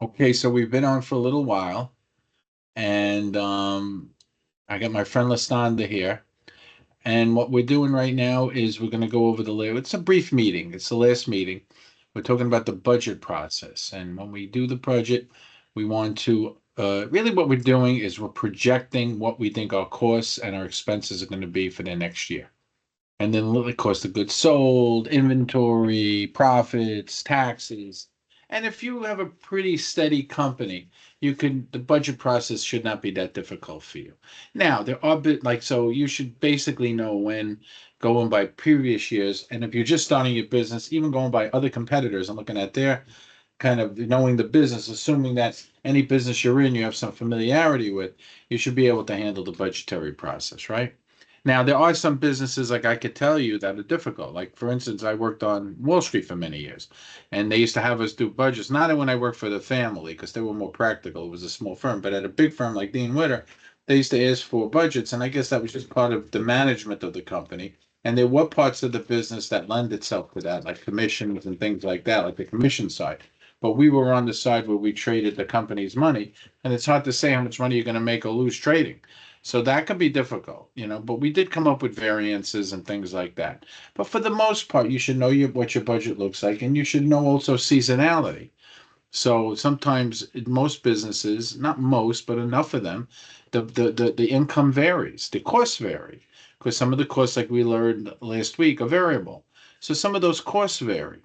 Okay, so we've been on for a little while, and I got my friend Lastanda here. And what we're doing right now is we're going to go over it's a brief meeting. It's the last meeting. We're talking about the budget process. And when we do the budget, we want to really what we're doing is we're projecting what we think our costs and our expenses are going to be for the next year. And then the cost of goods sold, inventory, profits, taxes. And if you have a pretty steady company, the budget process should not be that difficult for you. Now, there are so you should basically know when going by previous years. And if you're just starting your business, even going by other competitors and looking at their kind of knowing the business, assuming that any business you're in, you have some familiarity with, you should be able to handle the budgetary process, right? Now, there are some businesses, like I could tell you, that are difficult. Like, for instance, I worked on Wall Street for many years, and they used to have us do budgets. Not when I worked for the family, because they were more practical. It was a small firm, but at a big firm like Dean Witter, they used to ask for budgets, and I guess that was just part of the management of the company. And there were parts of the business that lend itself to that, like commissions and things like that, like the commission side. But we were on the side where we traded the company's money, and it's hard to say how much money you're going to make or lose trading. So that can be difficult, but we did come up with variances and things like that. But for the most part, you should know what your budget looks like, and you should know also seasonality. So sometimes in most businesses, not most, but enough of them, the income varies, the costs vary, because some of the costs, like we learned last week, are variable. So some of those costs vary.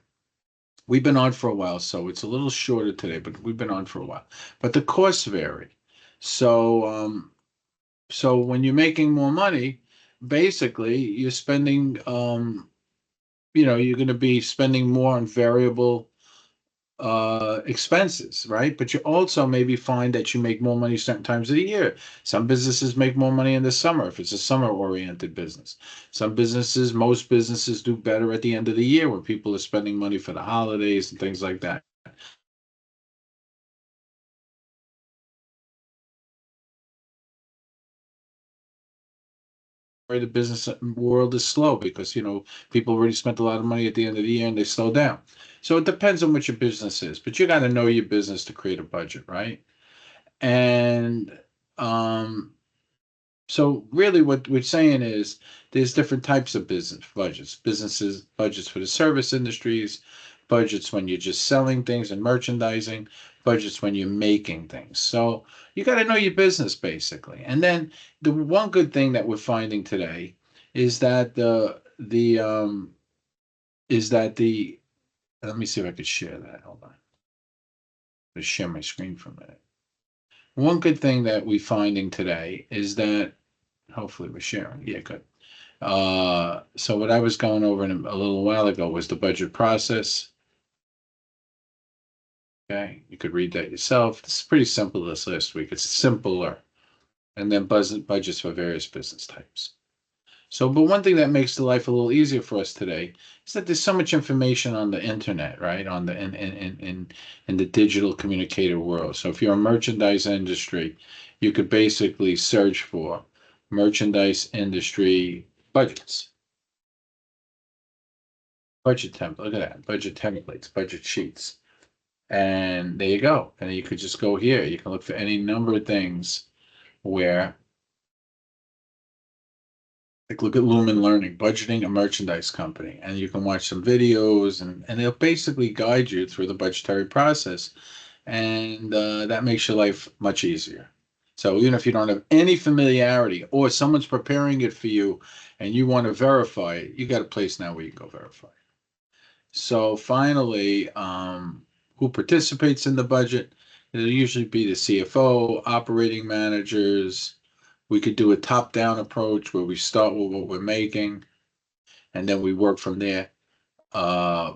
We've been on for a while, so it's a little shorter today, but we've been on for a while. But the costs vary. So so when you're making more money, basically you're spending you're going to be spending more on variable expenses, right? But you also maybe find that you make more money certain times of the year. Some businesses make more money in the summer if it's a summer oriented business. Most businesses do better at the end of the year when people are spending money for the holidays and things like that. The business world is slow because people already spent a lot of money at the end of the year and they slow down. So it depends on what your business is, but you got to know your business to create a budget, right? And um, so really what we're saying is there's different types of business budgets. Businesses budgets for the service industries, budgets when you're just selling things and merchandising, budgets when you're making things. So you got to know your business basically. And then the one good thing that we're finding today is that the is that the let me see if I could share that. Hold on. Let's share my screen for a minute. One good thing that we're finding today is that hopefully we're sharing. Yeah, good. So what I was going over a little while ago was the budget process. Okay, you could read that yourself. It's pretty simple this last week. It's simpler. And then budgets for various business types. So, but one thing that makes the life a little easier for us today is that there's so much information on the internet, right? On the in the digital communicator world. So if you're a merchandise industry, you could basically search for merchandise industry budgets. Budget template. Look at that. Budget templates, budget sheets. And there you go. And you could just go here. You can look for any number of things where, like, look at Lumen Learning, budgeting a merchandise company. And you can watch some videos and they'll basically guide you through the budgetary process. And that makes your life much easier. So even if you don't have any familiarity or someone's preparing it for you and you want to verify it, you got a place now where you can go verify. So finally, who participates in the budget? It'll usually be the CFO, operating managers. We could do a top-down approach where we start with what we're making and then we work from there. Uh,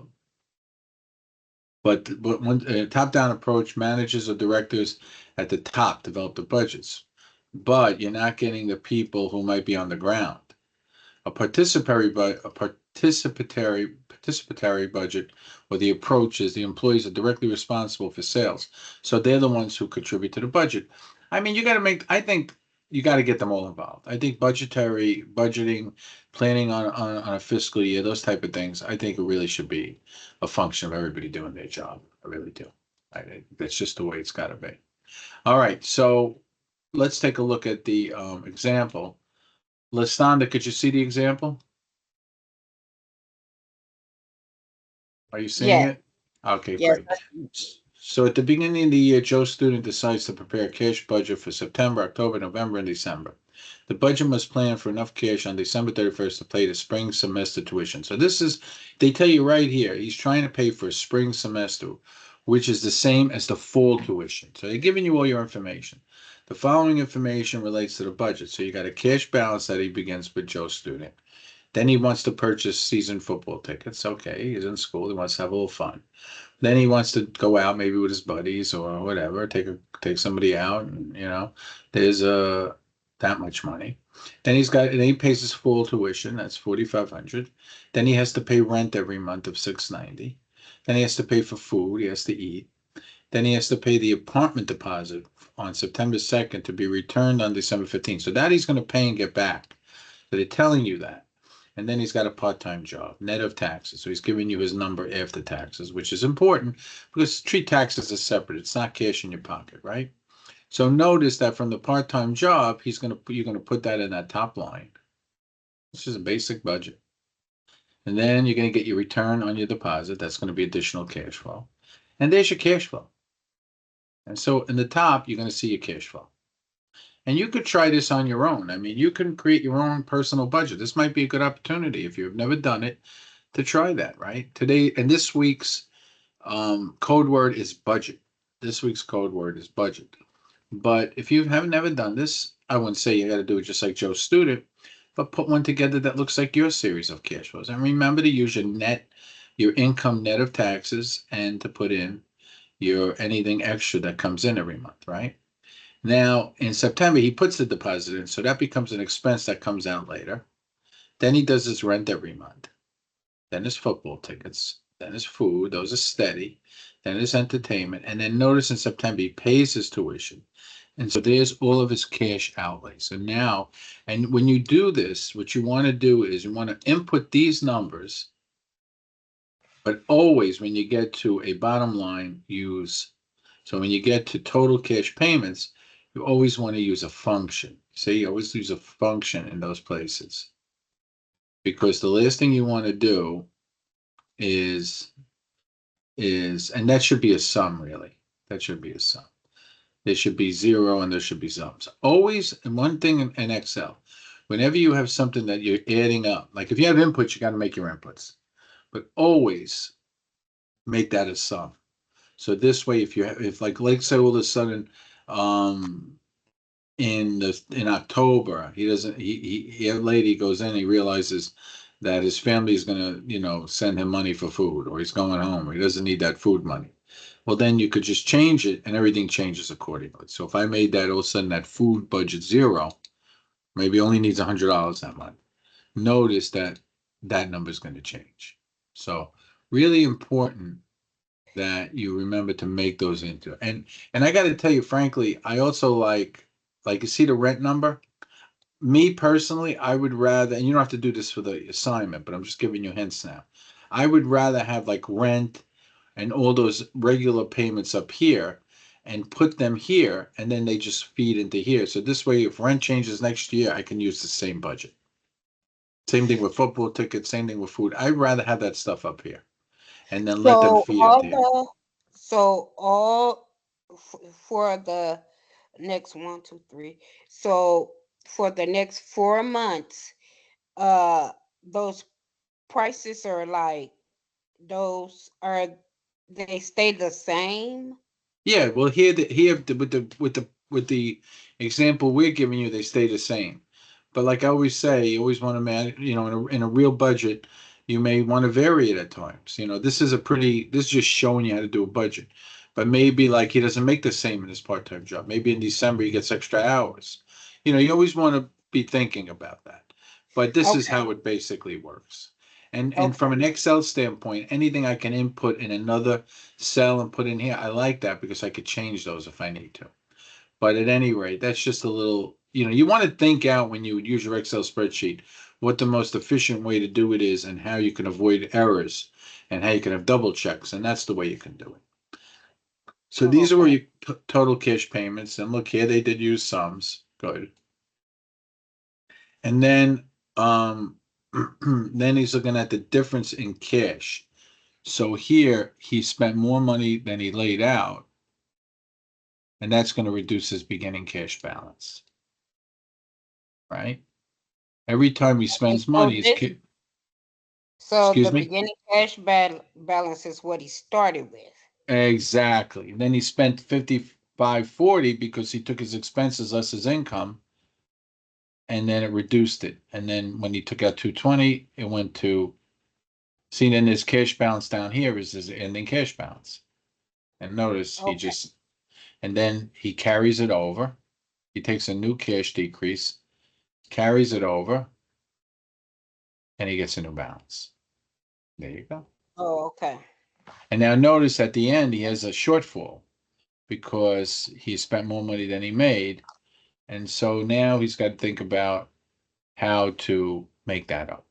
but one top-down approach, managers or directors at the top develop the budgets, but you're not getting the people who might be on the ground. A participatory budget, or the approach is the employees are directly responsible for sales, so they're the ones who contribute to the budget. I mean, I think you got to get them all involved. I think budgeting, planning on a fiscal year, those type of things, I think it really should be a function of everybody doing their job. I really do. That's just the way it's got to be. All right, so let's take a look at the example. Lestanda, could you see the example? Are you seeing Yes, it? Okay, yes. great. So at the beginning of the year, Joe's student decides to prepare a cash budget for September, October, November, and December. The budget must plan for enough cash on December 31st to pay the spring semester tuition. So this is, they tell you right here, he's trying to pay for a spring semester, which is the same as the fall tuition. So they're giving you all your information. The following information relates to the budget. So you got a cash balance that he begins with Joe's student. Then he wants to purchase season football tickets. Okay, he's in school. He wants to have a little fun. Then he wants to go out maybe with his buddies or whatever, take somebody out, and there's that much money. Then he pays his full tuition, that's 4,500. Then he has to pay rent every month of 690. Then he has to pay for food, he has to eat. Then he has to pay the apartment deposit on September 2nd to be returned on December 15th. So that he's going to pay and get back. So they're telling you that. And then he's got a part-time job, net of taxes. So he's giving you his number after taxes, which is important because treat taxes as separate. It's not cash in your pocket, right? So notice that from the part-time job, you're gonna put that in that top line. This is a basic budget. And then you're gonna get your return on your deposit. That's gonna be additional cash flow. And there's your cash flow. And so in the top, you're gonna see your cash flow. And you could try this on your own. I mean, you can create your own personal budget. This might be a good opportunity if you've never done it to try that, right? Today and this week's code word is budget. This week's code word is budget. But if you haven't never done this, I wouldn't say you got to do it just like Joe's student, but put one together that looks like your series of cash flows. And remember to use your income net of taxes, and to put in your anything extra that comes in every month, right? Now, in September, he puts the deposit in, so that becomes an expense that comes out later. Then he does his rent every month. Then his football tickets. Then his food. Those are steady. Then his entertainment. And then notice in September, he pays his tuition. And so there's all of his cash outlay. So now, and when you do this, what you want to do is you want to input these numbers, but always when you get to a bottom line, so when you get to total cash payments, you always want to use a function. Say you always use a function in those places. Because the last thing you want to do is and that should be a sum, really. That should be a sum. There should be zero and there should be sums. Always, and one thing in Excel, whenever you have something that you're adding up, like if you have inputs, you got to make your inputs, but always make that a sum. So this way, if like say all of a sudden, um, in October, he doesn't he a lady goes in, he realizes that his family is gonna, send him money for food, or he's going home, or he doesn't need that food money. Well, then you could just change it and everything changes accordingly. So if I made that all of a sudden that food budget zero, maybe only needs $100 that month. Notice that that number is going to change. So really important that you remember to make those into. And I got to tell you, frankly, I also like you see the rent number. Me personally, I would rather, and you don't have to do this for the assignment, but I'm just giving you hints now. I would rather have like rent and all those regular payments up here and put them here, and then they just feed into here. So this way, if rent changes next year, I can use the same budget. Same thing with football tickets, same thing with food. I'd rather have that stuff up here and then let them So feed all into here. the so all for the next one, two, three. So for the next 4 months, uh, those prices are like those are they stay the same. Yeah, well, with the example we're giving you, they stay the same. But like I always say, you always want to manage, in a real budget, you may want to vary it at times. This is just showing you how to do a budget. But maybe like he doesn't make the same in his part-time job. Maybe in December he gets extra hours. You always want to be thinking about that. But this is Okay. how it basically works. And Okay. from an Excel standpoint, anything I can input in another cell and put in here, I like that because I could change those if I need to. But at any rate, that's just a little, you want to think out when you use your Excel spreadsheet what the most efficient way to do it is and how you can avoid errors and how you can have double checks. And that's the way you can do it. So Oh, these are where okay. your total cash payments, and look here, they did use sums, good. And then, then he's looking at the difference in cash. So here, he spent more money than he laid out, and that's gonna reduce his beginning cash balance. Right? Every time he spends So money, so excuse the me? beginning balance is what he started with. Exactly. Then he spent 55.40 because he took his expenses less his income, and then it reduced it. And then when he took out 220, it went to, see, then his cash balance down here is his ending cash balance. And notice Okay. and then he carries it over. He takes a new cash decrease, carries it over, and he gets a new balance. There you go. Oh, okay. And now notice at the end, he has a shortfall because he spent more money than he made. And so now he's got to think about how to make that up.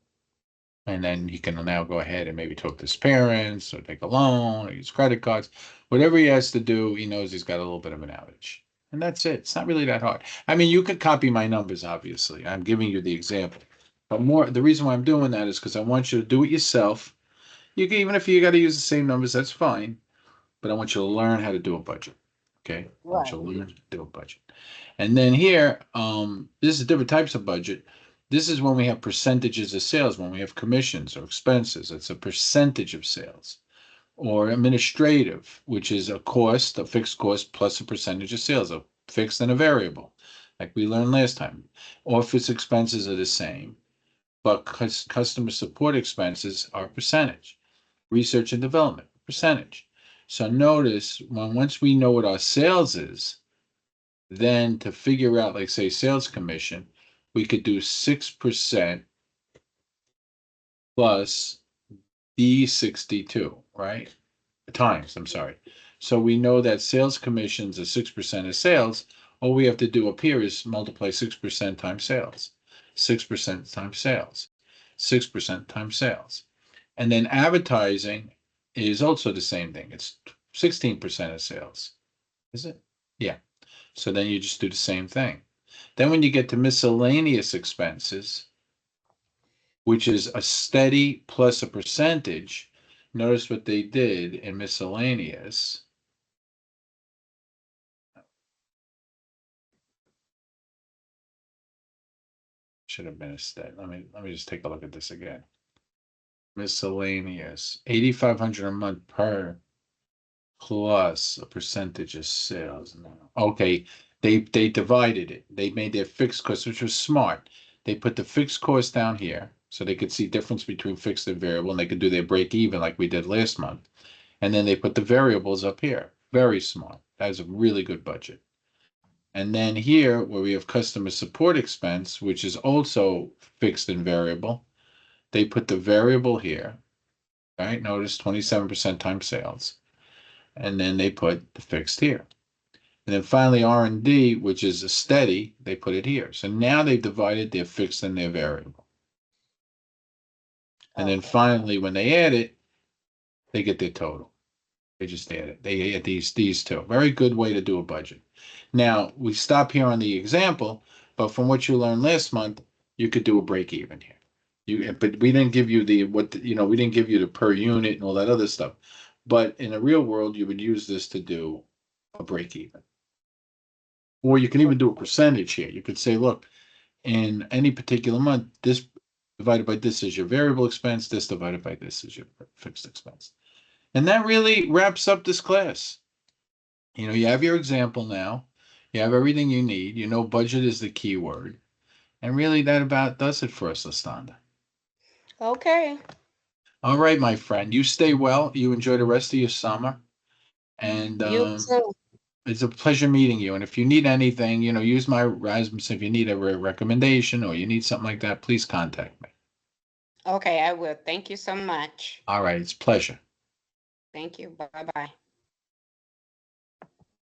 And then he can now go ahead and maybe talk to his parents or take a loan or use credit cards. Whatever he has to do, he knows he's got a little bit of an outage. And that's it. It's not really that hard. I mean, you could copy my numbers, obviously. I'm giving you the example. But the reason why I'm doing that is because I want you to do it yourself. You can, even if you got to use the same numbers, that's fine. But I want you to learn how to do a budget. Okay? I want you to Right. learn to do a budget. And then here, this is different types of budget. This is when we have percentages of sales, when we have commissions or expenses. It's a percentage of sales. Or administrative, which is a cost, a fixed cost plus a percentage of sales, a fixed and a variable, like we learned last time. Office expenses are the same, but customer support expenses are a percentage. Research and development, percentage. So notice once we know what our sales is, then to figure out, like say, sales commission, we could do 6% plus D62, right? Times, I'm sorry. So we know that sales commissions are 6% of sales. All we have to do up here is multiply 6% times sales, 6% times sales, 6% times sales. And then advertising is also the same thing. It's 16% of sales. Is it? Yeah. So then you just do the same thing. Then when you get to miscellaneous expenses, which is a steady plus a percentage, notice what they did in miscellaneous. Should have been a steady. Let me just take a look at this again. Miscellaneous, 8,500 a month per plus a percentage of sales. Okay, they divided it. They made their fixed cost, which was smart. They put the fixed cost down here so they could see difference between fixed and variable, and they could do their break even like we did last month. And then they put the variables up here. Very smart. That is a really good budget. And then here, where we have customer support expense, which is also fixed and variable, they put the variable here. Right? Notice 27% times sales. And then they put the fixed here. And then finally R&D, which is a steady, they put it here. So now they've divided their fixed and their variable. And then Okay. finally, when they add it, they get their total. They just add it. They add these two. Very good way to do a budget. Now we stop here on the example, but from what you learned last month, you could do a break even here. But we didn't give you we didn't give you the per unit and all that other stuff. But in the real world, you would use this to do a break even. Or you can even do a percentage here. You could say, look, in any particular month, this divided by this is your variable expense, this divided by this is your fixed expense. And that really wraps up this class. You have your example now. You have everything you need. You know budget is the key word. And really that about does it for us, Lastanda. Okay. All right, my friend. You stay well. You enjoy the rest of your summer. And You too. it's a pleasure meeting you. And if you need anything, use my Rasmus. If you need a recommendation or you need something like that, please contact me. Okay, I will. Thank you so much. All right, it's a pleasure. Thank you. Bye bye.